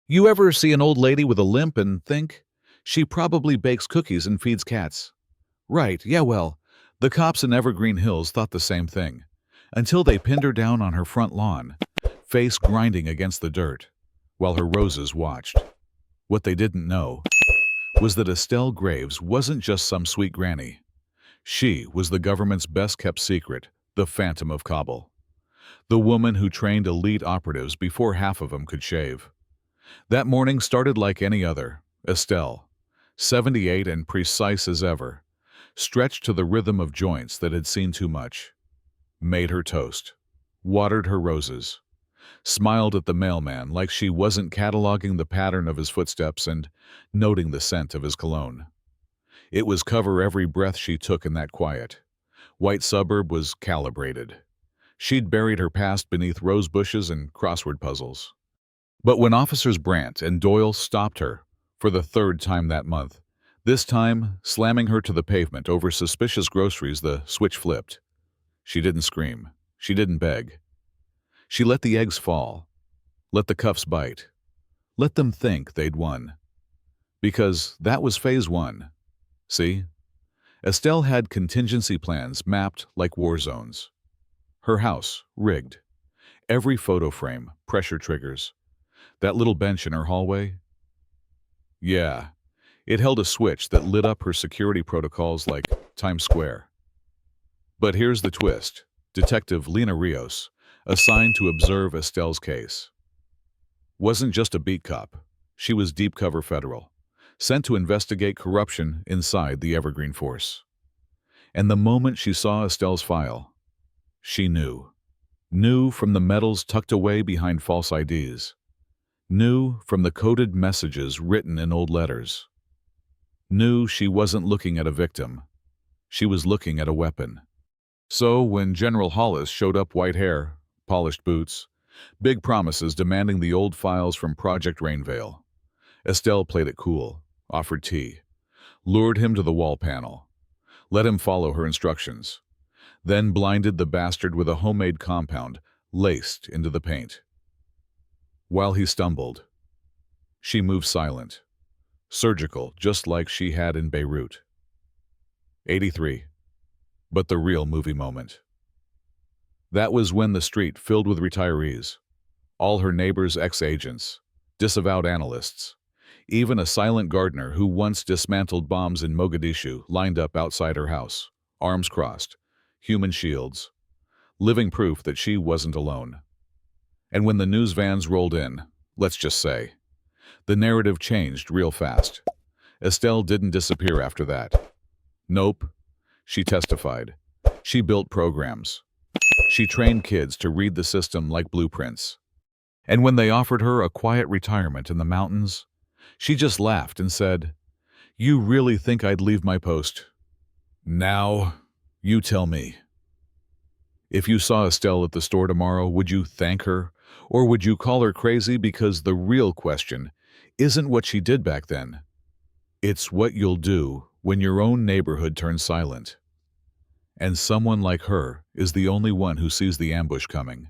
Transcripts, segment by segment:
You ever see an old lady with a limp and think, she probably bakes cookies and feeds cats? Right, yeah, well, the cops in Evergreen Hills thought the same thing, until they pinned her down on her front lawn, face grinding against the dirt, while her roses watched. What they didn't know was that Estelle Graves wasn't just some sweet granny. She was the government's best-kept secret, the Phantom of Kabul, the woman who trained elite operatives before half of them could shave. That morning started like any other. Estelle, 78 and precise as ever, stretched to the rhythm of joints that had seen too much, made her toast, watered her roses, smiled at the mailman like she wasn't cataloging the pattern of his footsteps and noting the scent of his cologne. It was cover every breath she took in that quiet. White suburb was calibrated. She'd buried her past beneath rose bushes and crossword puzzles. But when Officers Brandt and Doyle stopped her, for the third time that month, this time slamming her to the pavement over suspicious groceries, the switch flipped. She didn't scream. She didn't beg. She let the eggs fall. Let the cuffs bite. Let them think they'd won. Because that was phase one. See? Estelle had contingency plans mapped like war zones. Her house, rigged. Every photo frame, pressure triggers. That little bench in her hallway? Yeah, it held a switch that lit up her security protocols like Times Square. But here's the twist. Detective Lena Rios, assigned to observe Estelle's case, wasn't just a beat cop. She was deep cover federal, sent to investigate corruption inside the Evergreen Force. And the moment she saw Estelle's file, she knew. Knew from the medals tucked away behind false IDs. Knew from the coded messages written in old letters. Knew she wasn't looking at a victim. She was looking at a weapon. So when General Hollis showed up, white hair, polished boots, big promises demanding the old files from Project Rainvale, Estelle played it cool, offered tea, lured him to the wall panel, let him follow her instructions, then blinded the bastard with a homemade compound laced into the paint. While he stumbled, she moved silent, surgical, just like she had in Beirut. 83. But the real movie moment. That was when the street filled with retirees, all her neighbors ex-agents, disavowed analysts, even a silent gardener who once dismantled bombs in Mogadishu lined up outside her house, arms crossed, human shields, living proof that she wasn't alone. And when the news vans rolled in, let's just say, the narrative changed real fast. Estelle didn't disappear after that. Nope, she testified. She built programs. She trained kids to read the system like blueprints. And when they offered her a quiet retirement in the mountains, she just laughed and said, "You really think I'd leave my post? Now, you tell me." If you saw Estelle at the store tomorrow, would you thank her? Or would you call her crazy? Because the real question isn't what she did back then. It's what you'll do when your own neighborhood turns silent. And someone like her is the only one who sees the ambush coming.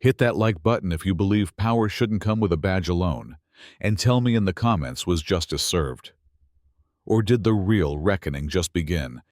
Hit that like button if you believe power shouldn't come with a badge alone, and tell me in the comments, was justice served? Or did the real reckoning just begin?